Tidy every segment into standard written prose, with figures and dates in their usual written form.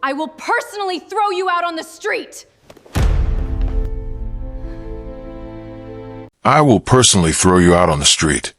I will personally throw you out on the street! I will personally throw you out on the street.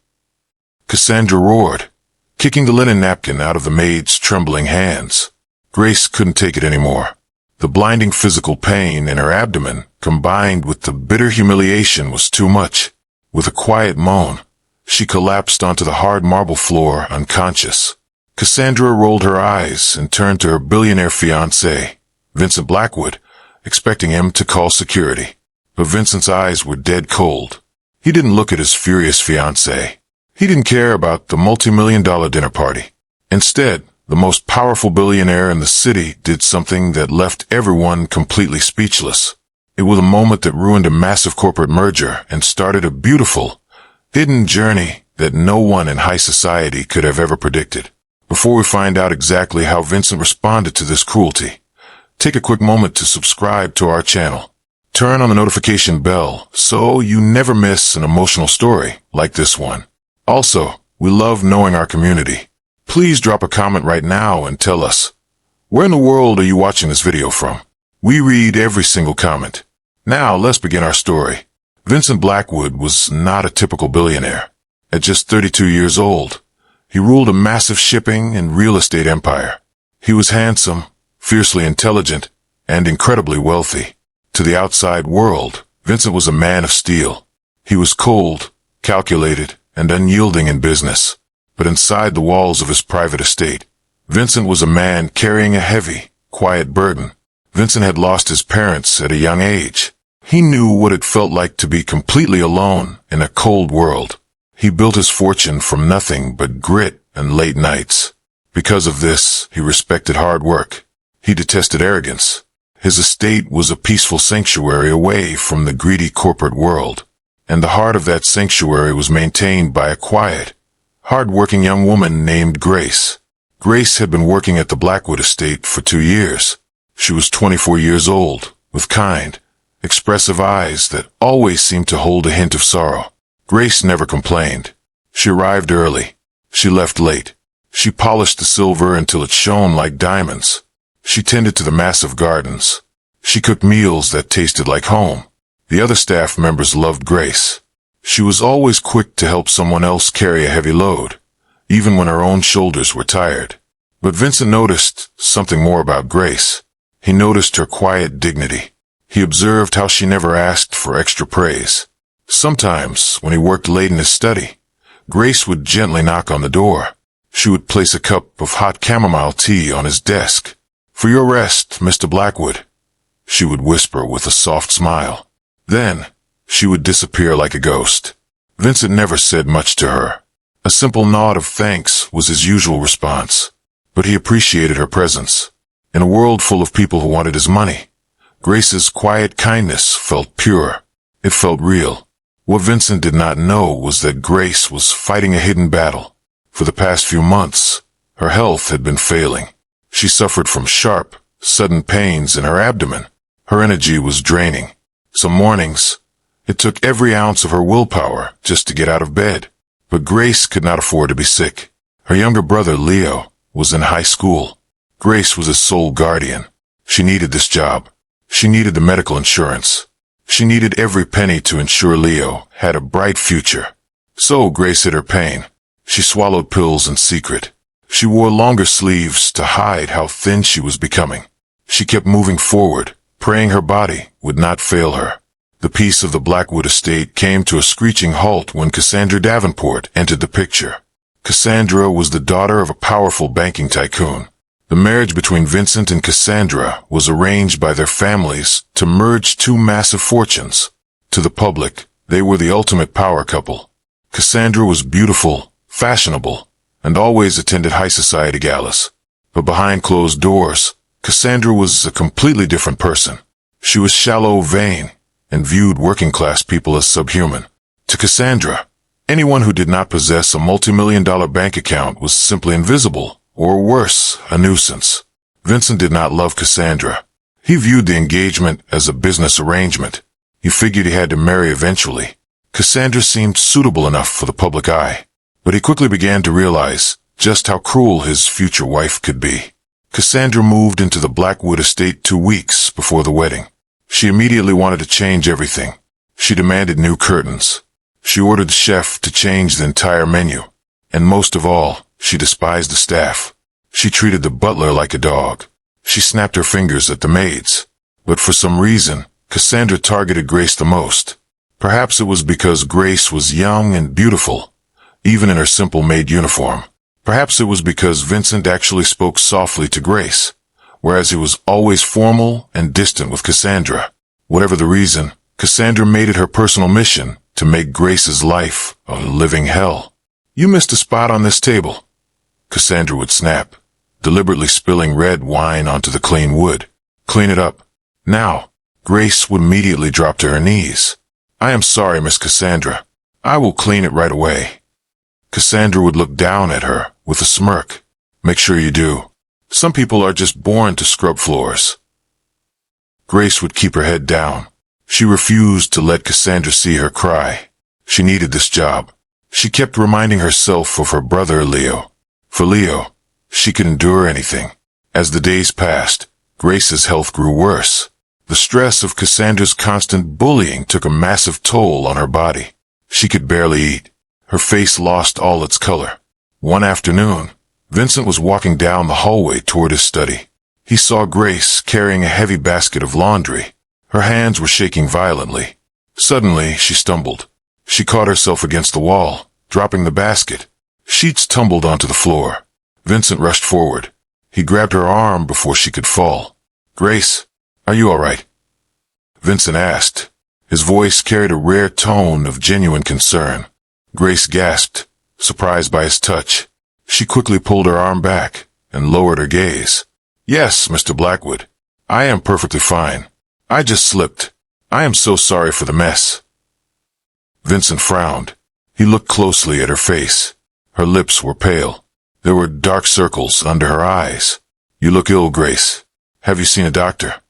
Cassandra roared, kicking the linen napkin out of the maid's trembling hands. Grace couldn't take it anymore. The blinding physical pain in her abdomen, combined with the bitter humiliation, was too much. With a quiet moan, she collapsed onto the hard marble floor, unconscious. Cassandra rolled her eyes and turned to her billionaire fiancé, Vincent Blackwood, expecting him to call security. But Vincent's eyes were dead cold. He didn't look at his furious fiancée. He didn't care about the multi-million-dollar dinner party. Instead, the most powerful billionaire in the city did something that left everyone completely speechless. It was a moment that ruined a massive corporate merger and started a beautiful, hidden journey that no one in high society could have ever predicted. Before we find out exactly how Vincent responded to this cruelty, take a quick moment to subscribe to our channel. Turn on the notification bell so you never miss an emotional story like this one. Also, we love knowing our community. Please drop a comment right now and tell us, where in the world are you watching this video from? We read every single comment. Now, let's begin our story. Vincent Blackwood was not a typical billionaire. At just 32 years old, he ruled a massive shipping and real estate empire. He was handsome, fiercely intelligent, and incredibly wealthy. To the outside world, Vincent was a man of steel. He was cold, calculated, and unyielding in business. But inside the walls of his private estate, Vincent was a man carrying a heavy, quiet burden. Vincent had lost his parents at a young age. He knew what it felt like to be completely alone in a cold world. He built his fortune from nothing but grit and late nights. Because of this, he respected hard work. He detested arrogance. His estate was a peaceful sanctuary away from the greedy corporate world. And the heart of that sanctuary was maintained by a quiet, hard-working young woman named Grace. Grace had been working at the Blackwood estate for 2 years. She was 24 years old, with kind, expressive eyes that always seemed to hold a hint of sorrow. Grace never complained. She arrived early. She left late. She polished the silver until it shone like diamonds. She tended to the massive gardens. She cooked meals that tasted like home. The other staff members loved Grace. She was always quick to help someone else carry a heavy load, even when her own shoulders were tired. But Vincent noticed something more about Grace. He noticed her quiet dignity. He observed how she never asked for extra praise. Sometimes, when he worked late in his study, Grace would gently knock on the door. She would place a cup of hot chamomile tea on his desk. "For your rest, Mr. Blackwood," she would whisper with a soft smile. Then, she would disappear like a ghost. Vincent never said much to her. A simple nod of thanks was his usual response. But he appreciated her presence. In a world full of people who wanted his money, Grace's quiet kindness felt pure. It felt real. What Vincent did not know was that Grace was fighting a hidden battle. For the past few months, her health had been failing. She suffered from sharp, sudden pains in her abdomen. Her energy was draining. Some mornings, it took every ounce of her willpower just to get out of bed. But Grace could not afford to be sick. Her younger brother, Leo, was in high school. Grace was his sole guardian. She needed this job. She needed the medical insurance. She needed every penny to ensure Leo had a bright future. So Grace hid her pain. She swallowed pills in secret. She wore longer sleeves to hide how thin she was becoming. She kept moving forward, praying her body would not fail her. The peace of the Blackwood estate came to a screeching halt when Cassandra Davenport entered the picture. Cassandra was the daughter of a powerful banking tycoon. The marriage between Vincent and Cassandra was arranged by their families to merge two massive fortunes. To the public, they were the ultimate power couple. Cassandra was beautiful, fashionable, and always attended high society galas. But behind closed doors, Cassandra was a completely different person. She was shallow, vain, and viewed working-class people as subhuman. To Cassandra, anyone who did not possess a multi-million-dollar bank account was simply invisible, or worse, a nuisance. Vincent did not love Cassandra. He viewed the engagement as a business arrangement. He figured he had to marry eventually. Cassandra seemed suitable enough for the public eye. But he quickly began to realize just how cruel his future wife could be. Cassandra moved into the Blackwood estate 2 weeks before the wedding. She immediately wanted to change everything. She demanded new curtains. She ordered the chef to change the entire menu. And most of all, she despised the staff. She treated the butler like a dog. She snapped her fingers at the maids. But for some reason, Cassandra targeted Grace the most. Perhaps it was because Grace was young and beautiful, even in her simple maid uniform. Perhaps it was because Vincent actually spoke softly to Grace, whereas he was always formal and distant with Cassandra. Whatever the reason, Cassandra made it her personal mission to make Grace's life a living hell. "You missed a spot on this table," Cassandra would snap, deliberately spilling red wine onto the clean wood. "Clean it up. Now." Grace would immediately drop to her knees. "I am sorry, Miss Cassandra. I will clean it right away." Cassandra would look down at her with a smirk. "Make sure you do. Some people are just born to scrub floors." Grace would keep her head down. She refused to let Cassandra see her cry. She needed this job. She kept reminding herself of her brother Leo. For Leo, she could endure anything. As the days passed, Grace's health grew worse. The stress of Cassandra's constant bullying took a massive toll on her body. She could barely eat. Her face lost all its color. One afternoon, Vincent was walking down the hallway toward his study. He saw Grace carrying a heavy basket of laundry. Her hands were shaking violently. Suddenly, she stumbled. She caught herself against the wall, dropping the basket. Sheets tumbled onto the floor. Vincent rushed forward. He grabbed her arm before she could fall. "Grace, are you all right?" Vincent asked. His voice carried a rare tone of genuine concern. Grace gasped, surprised by his touch. She quickly pulled her arm back and lowered her gaze. "Yes, Mr. Blackwood. I am perfectly fine. I just slipped. I am so sorry for the mess." Vincent frowned. He looked closely at her face. Her lips were pale. There were dark circles under her eyes. "You look ill, Grace. Have you seen a doctor?"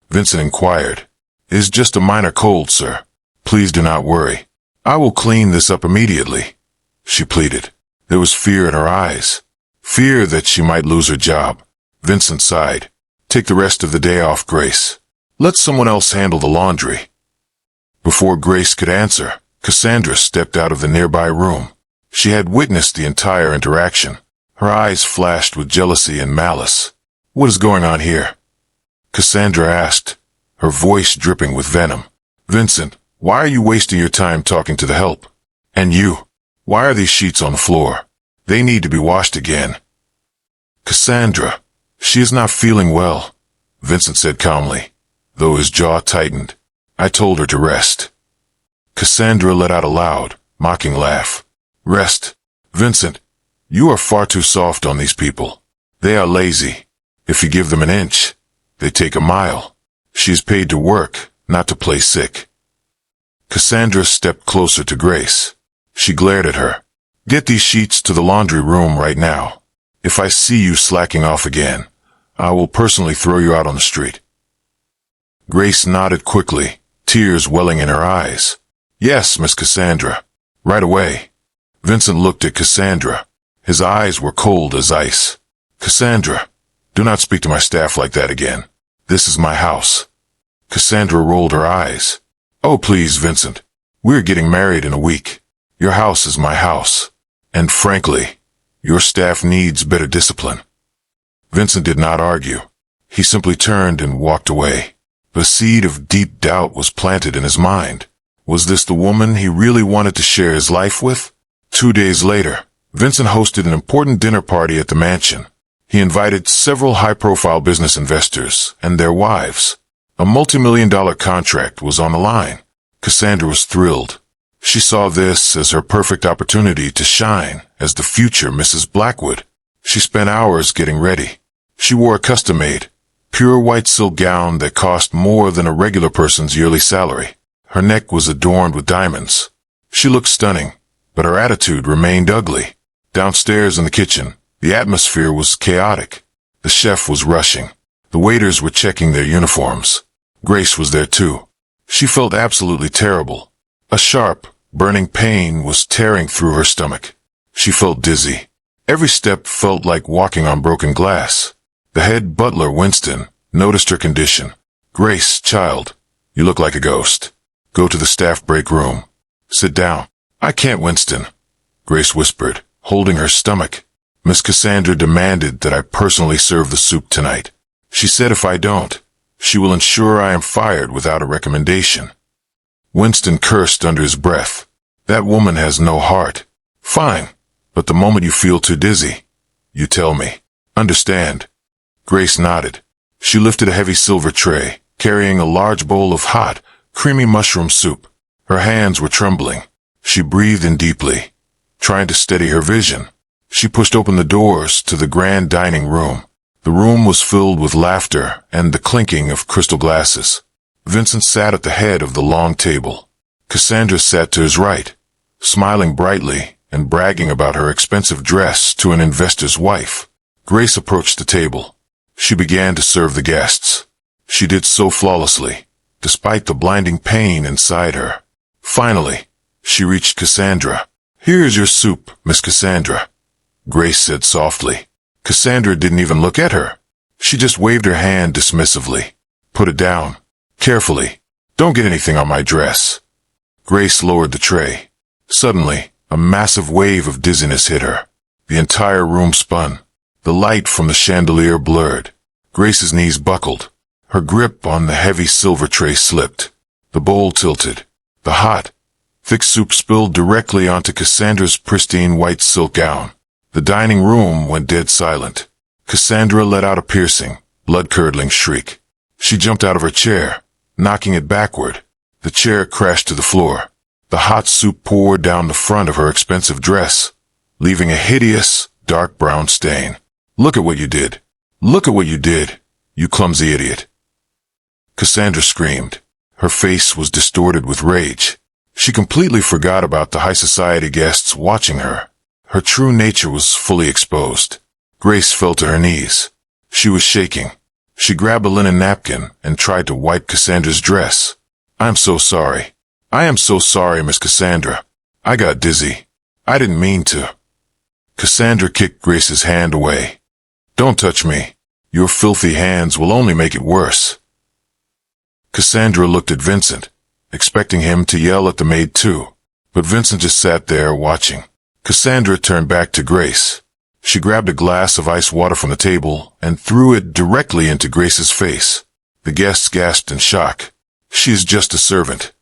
Vincent inquired. "It is just a minor cold, sir. Please do not worry. I will clean this up immediately," she pleaded. There was fear in her eyes. Fear that she might lose her job. Vincent sighed. "Take the rest of the day off, Grace. Let someone else handle the laundry." Before Grace could answer, Cassandra stepped out of the nearby room. She had witnessed the entire interaction. Her eyes flashed with jealousy and malice. "What is going on here?" Cassandra asked, her voice dripping with venom. "Vincent, why are you wasting your time talking to the help? And you, why are these sheets on the floor? They need to be washed again." "Cassandra, she is not feeling well," Vincent said calmly, though his jaw tightened. "I told her to rest." Cassandra let out a loud, mocking laugh. "Rest? Vincent, you are far too soft on these people. They are lazy. If you give them an inch, they take a mile. She is paid to work, not to play sick." Cassandra stepped closer to Grace. She glared at her. "Get these sheets to the laundry room right now. If I see you slacking off again, I will personally throw you out on the street." Grace nodded quickly, tears welling in her eyes. "Yes, Miss Cassandra. Right away." Vincent looked at Cassandra. His eyes were cold as ice. "Cassandra, do not speak to my staff like that again. This is my house." Cassandra rolled her eyes. "Oh, please, Vincent. We're getting married in a week. Your house is my house. And frankly, your staff needs better discipline." Vincent did not argue. He simply turned and walked away. The seed of deep doubt was planted in his mind. Was this the woman he really wanted to share his life with? 2 days later, Vincent hosted an important dinner party at the mansion. He invited several high-profile business investors and their wives. A multi-million-dollar contract was on the line. Cassandra was thrilled. She saw this as her perfect opportunity to shine as the future Mrs. Blackwood. She spent hours getting ready. She wore a custom-made, pure white silk gown that cost more than a regular person's yearly salary. Her neck was adorned with diamonds. She looked stunning, but her attitude remained ugly. Downstairs in the kitchen, the atmosphere was chaotic. The chef was rushing. The waiters were checking their uniforms. Grace was there too. She felt absolutely terrible. A sharp, burning pain was tearing through her stomach. She felt dizzy. Every step felt like walking on broken glass. The head butler, Winston, noticed her condition. "Grace, child, you look like a ghost. Go to the staff break room. Sit down." "I can't, Winston," Grace whispered, holding her stomach. "Miss Cassandra demanded that I personally serve the soup tonight. She said if I don't, she will ensure I am fired without a recommendation." Winston cursed under his breath. "That woman has no heart." "Fine, but the moment you feel too dizzy, you tell me. Understand?" Grace nodded. She lifted a heavy silver tray, carrying a large bowl of hot, creamy mushroom soup. Her hands were trembling. She breathed in deeply, trying to steady her vision. She pushed open the doors to the grand dining room. The room was filled with laughter and the clinking of crystal glasses. Vincent sat at the head of the long table. Cassandra sat to his right, smiling brightly and bragging about her expensive dress to an investor's wife. Grace approached the table. She began to serve the guests. She did so flawlessly, despite the blinding pain inside her. Finally, she reached Cassandra. "Here is your soup, Miss Cassandra," Grace said softly. Cassandra didn't even look at her. She just waved her hand dismissively. "Put it down. Carefully. Don't get anything on my dress." Grace lowered the tray. Suddenly, a massive wave of dizziness hit her. The entire room spun. The light from the chandelier blurred. Grace's knees buckled. Her grip on the heavy silver tray slipped. The bowl tilted. The hot, thick soup spilled directly onto Cassandra's pristine white silk gown. The dining room went dead silent. Cassandra let out a piercing, blood-curdling shriek. She jumped out of her chair, knocking it backward. The chair crashed to the floor. The hot soup poured down the front of her expensive dress, leaving a hideous, dark brown stain. "Look at what you did. Look at what you did, you clumsy idiot." Cassandra screamed. Her face was distorted with rage. She completely forgot about the high society guests watching her. Her true nature was fully exposed. Grace fell to her knees. She was shaking. She grabbed a linen napkin and tried to wipe Cassandra's dress. "I'm so sorry. I am so sorry, Miss Cassandra. I got dizzy. I didn't mean to." Cassandra kicked Grace's hand away. "Don't touch me. Your filthy hands will only make it worse." Cassandra looked at Vincent, expecting him to yell at the maid too. But Vincent just sat there watching. Cassandra turned back to Grace. She grabbed a glass of ice water from the table and threw it directly into Grace's face. The guests gasped in shock. "She is just a servant."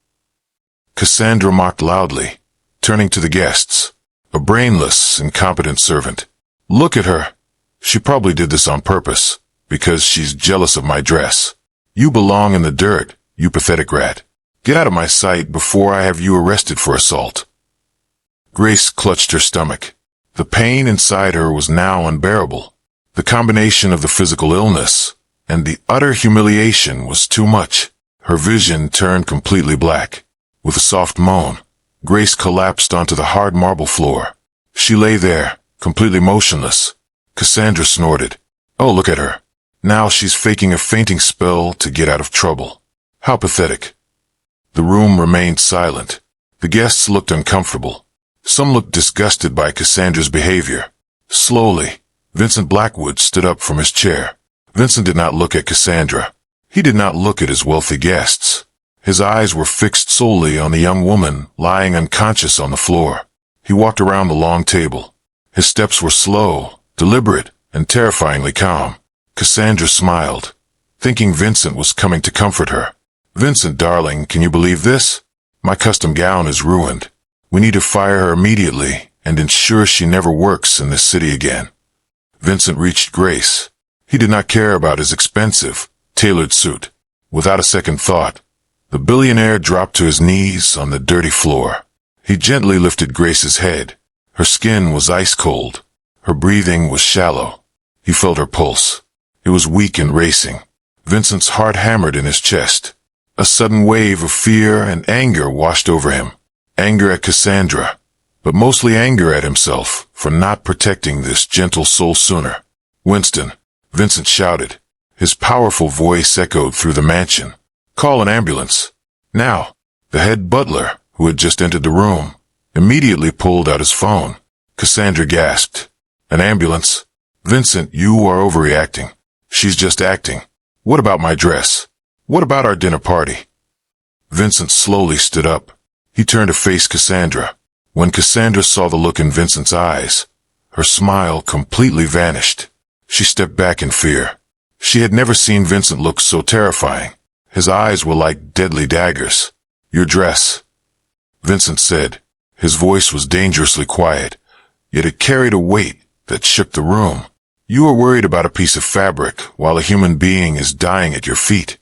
Cassandra mocked loudly, turning to the guests. "A brainless, incompetent servant. Look at her. She probably did this on purpose, because she's jealous of my dress. You belong in the dirt, you pathetic rat. Get out of my sight before I have you arrested for assault." Grace clutched her stomach. The pain inside her was now unbearable. The combination of the physical illness and the utter humiliation was too much. Her vision turned completely black. With a soft moan, Grace collapsed onto the hard marble floor. She lay there, completely motionless. Cassandra snorted. "Oh, look at her. Now she's faking a fainting spell to get out of trouble. How pathetic." The room remained silent. The guests looked uncomfortable. Some looked disgusted by Cassandra's behavior. Slowly, Vincent Blackwood stood up from his chair. Vincent did not look at Cassandra. He did not look at his wealthy guests. His eyes were fixed solely on the young woman lying unconscious on the floor. He walked around the long table. His steps were slow, deliberate, and terrifyingly calm. Cassandra smiled, thinking Vincent was coming to comfort her. "Vincent, darling, can you believe this? My custom gown is ruined. We need to fire her immediately and ensure she never works in this city again." Vincent reached Grace. He did not care about his expensive, tailored suit. Without a second thought, the billionaire dropped to his knees on the dirty floor. He gently lifted Grace's head. Her skin was ice cold. Her breathing was shallow. He felt her pulse. It was weak and racing. Vincent's heart hammered in his chest. A sudden wave of fear and anger washed over him. Anger at Cassandra, but mostly anger at himself for not protecting this gentle soul sooner. "Winston," Vincent shouted. His powerful voice echoed through the mansion. "Call an ambulance. Now." The head butler, who had just entered the room, immediately pulled out his phone. Cassandra gasped. "An ambulance? Vincent, you are overreacting." She's just acting. What about my dress? What about our dinner party? Vincent slowly stood up. He turned to face Cassandra. When Cassandra saw the look in Vincent's eyes, her smile completely vanished. She stepped back in fear. She had never seen Vincent look so terrifying. His eyes were like deadly daggers. Your dress, Vincent said. His voice was dangerously quiet, yet it carried a weight that shook the room. You are worried about a piece of fabric while a human being is dying at your feet.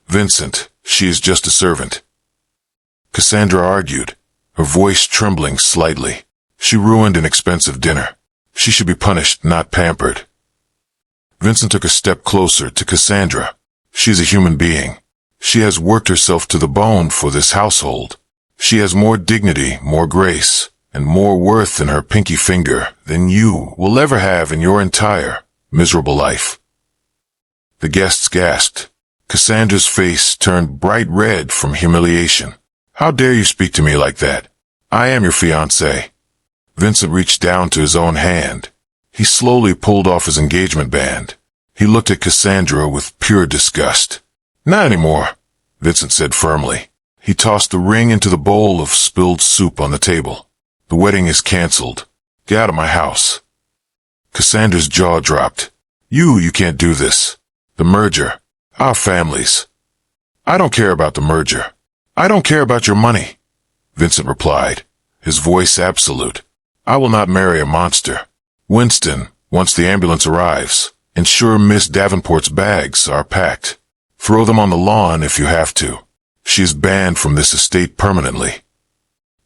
Vincent, she is just a servant. Cassandra argued, her voice trembling slightly. She ruined an expensive dinner. She should be punished, not pampered. Vincent took a step closer to Cassandra. She's a human being. She has worked herself to the bone for this household. She has more dignity, more grace, and more worth in her pinky finger than you will ever have in your entire miserable life. The guests gasped. Cassandra's face turned bright red from humiliation. How dare you speak to me like that? I am your fiancé. Vincent reached down to his own hand. He slowly pulled off his engagement band. He looked at Cassandra with pure disgust. Not anymore, Vincent said firmly. He tossed the ring into the bowl of spilled soup on the table. The wedding is canceled. Get out of my house. Cassandra's jaw dropped. You can't do this. The merger. Our families. I don't care about the merger. I don't care about your money, Vincent replied, his voice absolute. I will not marry a monster. Winston, once the ambulance arrives, ensure Miss Davenport's bags are packed. Throw them on the lawn if you have to. She is banned from this estate permanently.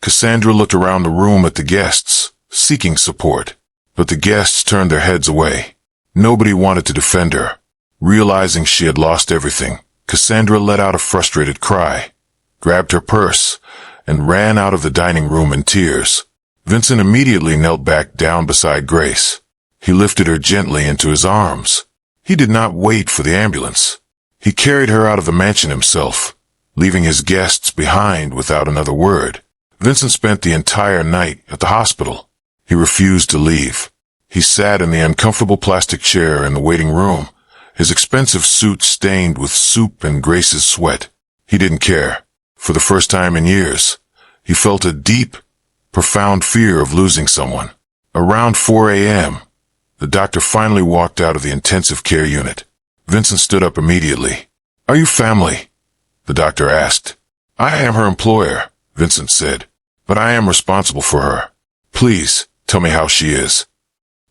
Cassandra looked around the room at the guests, seeking support, but the guests turned their heads away. Nobody wanted to defend her. Realizing she had lost everything, Cassandra let out a frustrated cry, grabbed her purse, and ran out of the dining room in tears. Vincent immediately knelt back down beside Grace. He lifted her gently into his arms. He did not wait for the ambulance. He carried her out of the mansion himself, leaving his guests behind without another word. Vincent spent the entire night at the hospital. He refused to leave. He sat in the uncomfortable plastic chair in the waiting room, his expensive suit stained with soup and Grace's sweat. He didn't care. For the first time in years, he felt a deep, profound fear of losing someone. Around 4 a.m., the doctor finally walked out of the intensive care unit. Vincent stood up immediately. Are you family? The doctor asked. I am her employer, Vincent said, but I am responsible for her. Please, tell me how she is.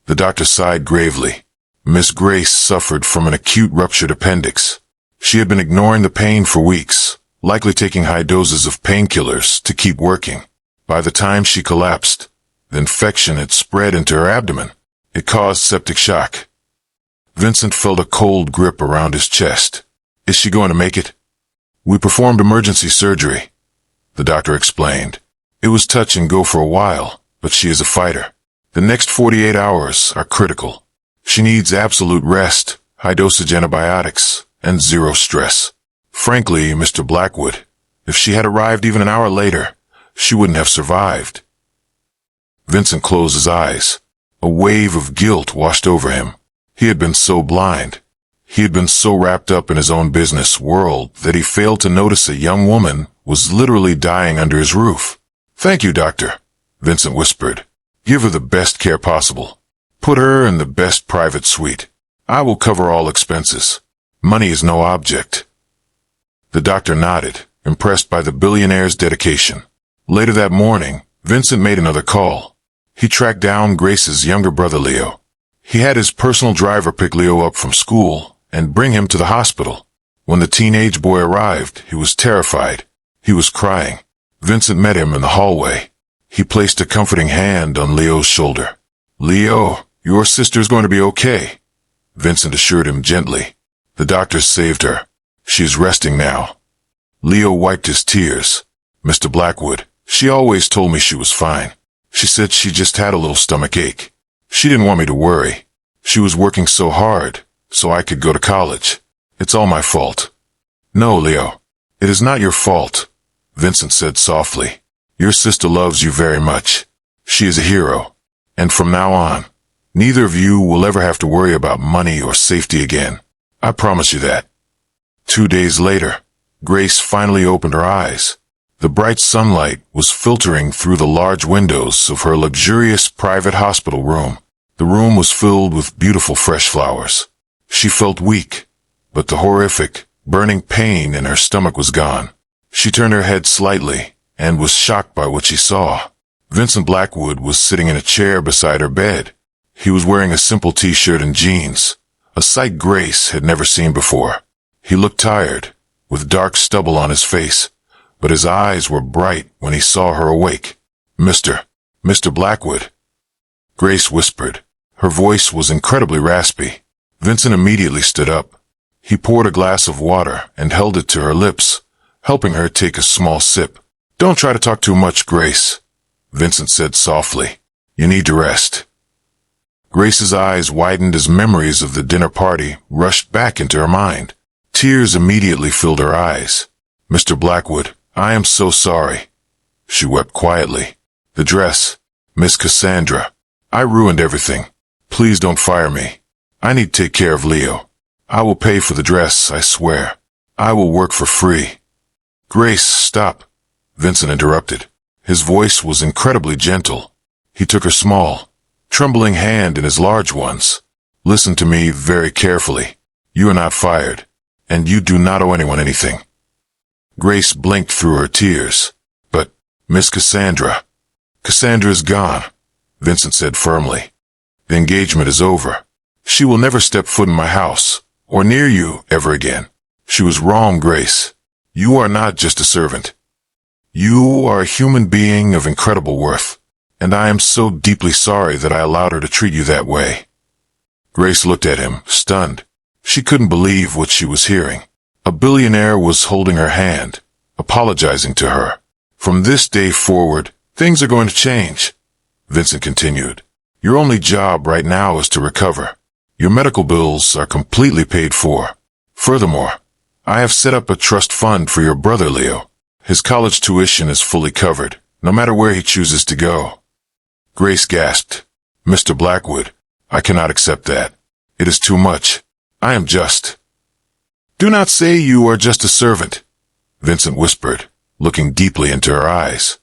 The doctor sighed gravely. Miss Grace suffered from an acute ruptured appendix. She had been ignoring the pain for weeks, likely taking high doses of painkillers to keep working. By the time she collapsed, the infection had spread into her abdomen. It caused septic shock. Vincent felt a cold grip around his chest. Is she going to make it? We performed emergency surgery, the doctor explained. It was touch and go for a while, but she is a fighter. The next 48 hours are critical. She needs absolute rest, high-dosage antibiotics, and zero stress. Frankly, Mr. Blackwood, if she had arrived even an hour later, she wouldn't have survived. Vincent closed his eyes. A wave of guilt washed over him. He had been so blind. He had been so wrapped up in his own business world that he failed to notice a young woman was literally dying under his roof. Thank you, doctor, Vincent whispered. Give her the best care possible. Put her in the best private suite. I will cover all expenses. Money is no object. The doctor nodded, impressed by the billionaire's dedication. Later that morning, Vincent made another call. He tracked down Grace's younger brother Leo. He had his personal driver pick Leo up from school and bring him to the hospital. When the teenage boy arrived, he was terrified. He was crying. Vincent met him in the hallway. He placed a comforting hand on Leo's shoulder. Leo, your sister's going to be okay, Vincent assured him gently. The doctors saved her. She is resting now. Leo wiped his tears. Mr. Blackwood, she always told me she was fine. She said she just had a little stomach ache. She didn't want me to worry. She was working so hard, so I could go to college. It's all my fault. No, Leo, it is not your fault, Vincent said softly. Your sister loves you very much. She is a hero. And from now on, Neither of you will ever have to worry about money or safety again. I promise you that. 2 days later, Grace finally opened her eyes. The bright sunlight was filtering through the large windows of her luxurious private hospital room. The room was filled with beautiful fresh flowers. She felt weak, but the horrific, burning pain in her stomach was gone. She turned her head slightly and was shocked by what she saw. Vincent Blackwood was sitting in a chair beside her bed. He was wearing a simple t-shirt and jeans, a sight Grace had never seen before. He looked tired, with dark stubble on his face, but his eyes were bright when he saw her awake. Mr. Blackwood, Grace whispered. Her voice was incredibly raspy. Vincent immediately stood up. He poured a glass of water and held it to her lips, helping her take a small sip. Don't try to talk too much, Grace, Vincent said softly. You need to rest. Grace's eyes widened as memories of the dinner party rushed back into her mind. Tears immediately filled her eyes. Mr. Blackwood, I am so sorry. She wept quietly. The dress, Miss Cassandra. I ruined everything. Please don't fire me. I need to take care of Leo. I will pay for the dress, I swear. I will work for free. Grace, stop, Vincent interrupted. His voice was incredibly gentle. He took her small, trembling hand in his large ones. Listen to me very carefully. You are not fired, and you do not owe anyone anything. Grace blinked through her tears. But, Miss Cassandra. Cassandra is gone, Vincent said firmly. The engagement is over. She will never step foot in my house, or near you ever again. She was wrong, Grace. You are not just a servant. You are a human being of incredible worth, and I am so deeply sorry that I allowed her to treat you that way. Grace looked at him, stunned. She couldn't believe what she was hearing. A billionaire was holding her hand, apologizing to her. From this day forward, things are going to change, Vincent continued. Your only job right now is to recover. Your medical bills are completely paid for. Furthermore, I have set up a trust fund for your brother, Leo. His college tuition is fully covered, no matter where he chooses to go. Grace gasped. Mr. Blackwood, I cannot accept that. It is too much. I am just. Do not say you are just a servant, Vincent whispered, looking deeply into her eyes.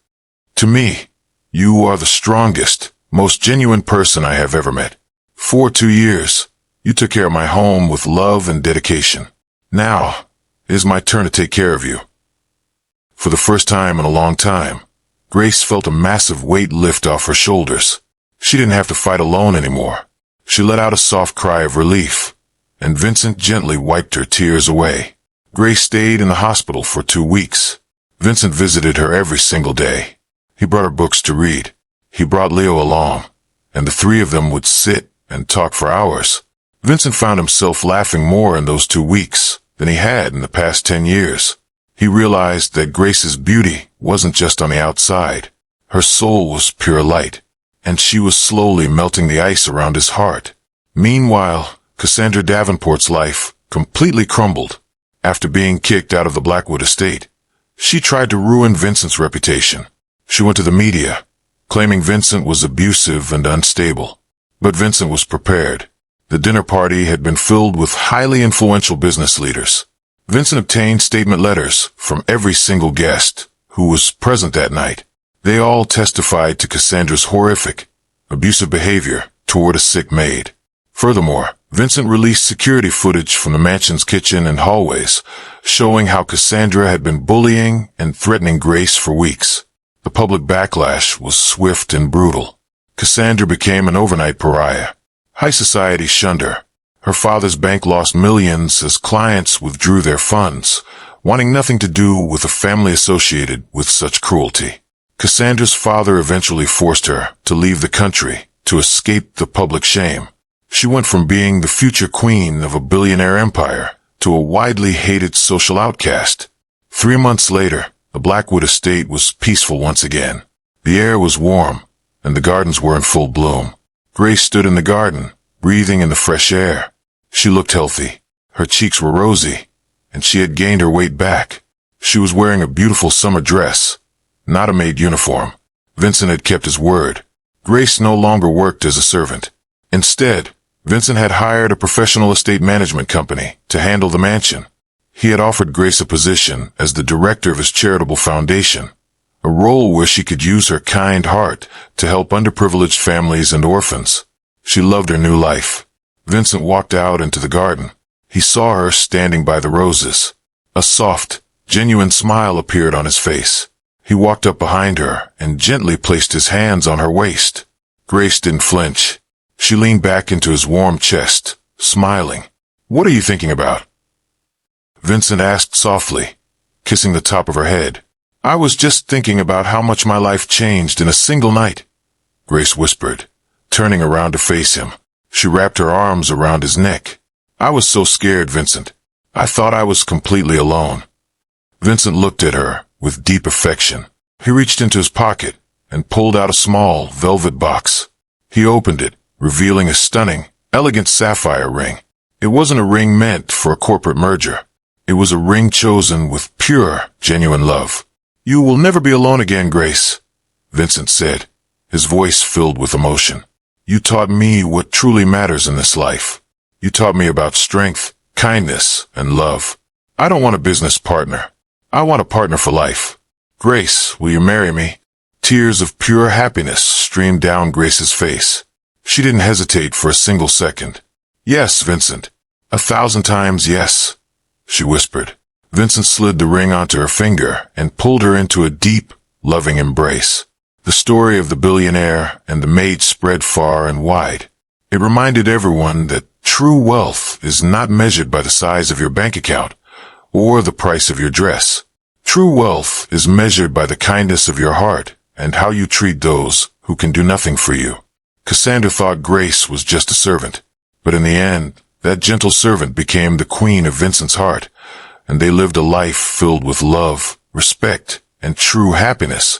To me, you are the strongest, most genuine person I have ever met. For 2 years, you took care of my home with love and dedication. Now, it is my turn to take care of you. For the first time in a long time, Grace felt a massive weight lift off her shoulders. She didn't have to fight alone anymore. She let out a soft cry of relief, and Vincent gently wiped her tears away. Grace stayed in the hospital for 2 weeks. Vincent visited her every single day. He brought her books to read. He brought Leo along, and the three of them would sit and talk for hours. Vincent found himself laughing more in those 2 weeks than he had in the past 10 years. He realized that Grace's beauty wasn't just on the outside. Her soul was pure light, and she was slowly melting the ice around his heart. Meanwhile, Cassandra Davenport's life completely crumbled. After being kicked out of the Blackwood estate, she tried to ruin Vincent's reputation. She went to the media, claiming Vincent was abusive and unstable. But Vincent was prepared. The dinner party had been filled with highly influential business leaders. Vincent obtained statement letters from every single guest who was present that night. They all testified to Cassandra's horrific, abusive behavior toward a sick maid. Furthermore, Vincent released security footage from the mansion's kitchen and hallways, showing how Cassandra had been bullying and threatening Grace for weeks. The public backlash was swift and brutal. Cassandra became an overnight pariah. High society shunned her. Her father's bank lost millions as clients withdrew their funds, wanting nothing to do with a family associated with such cruelty. Cassandra's father eventually forced her to leave the country to escape the public shame. She went from being the future queen of a billionaire empire to a widely hated social outcast. 3 months later, the Blackwood estate was peaceful once again. The air was warm, and the gardens were in full bloom. Grace stood in the garden, breathing in the fresh air. She looked healthy. Her cheeks were rosy, and she had gained her weight back. She was wearing a beautiful summer dress, not a maid uniform. Vincent had kept his word. Grace no longer worked as a servant. Instead, Vincent had hired a professional estate management company to handle the mansion. He had offered Grace a position as the director of his charitable foundation, a role where she could use her kind heart to help underprivileged families and orphans. She loved her new life. Vincent walked out into the garden. He saw her standing by the roses. A soft, genuine smile appeared on his face. He walked up behind her and gently placed his hands on her waist. Grace didn't flinch. She leaned back into his warm chest, smiling. "What are you thinking about?" Vincent asked softly, kissing the top of her head. "I was just thinking about how much my life changed in a single night," Grace whispered, turning around to face him. She wrapped her arms around his neck. "I was so scared, Vincent. I thought I was completely alone." Vincent looked at her with deep affection. He reached into his pocket and pulled out a small velvet box. He opened it, revealing a stunning, elegant sapphire ring. It wasn't a ring meant for a corporate merger. It was a ring chosen with pure, genuine love. "You will never be alone again, Grace," Vincent said, his voice filled with emotion. "You taught me what truly matters in this life. You taught me about strength, kindness, and love. I don't want a business partner. I want a partner for life. Grace, will you marry me?" Tears of pure happiness streamed down Grace's face. She didn't hesitate for a single second. "Yes, Vincent. 1,000 times yes," she whispered. Vincent slid the ring onto her finger and pulled her into a deep, loving embrace. The story of the billionaire and the maid spread far and wide. It reminded everyone that true wealth is not measured by the size of your bank account or the price of your dress. True wealth is measured by the kindness of your heart and how you treat those who can do nothing for you. Cassandra thought Grace was just a servant, but in the end, that gentle servant became the queen of Vincent's heart, and they lived a life filled with love, respect, and true happiness.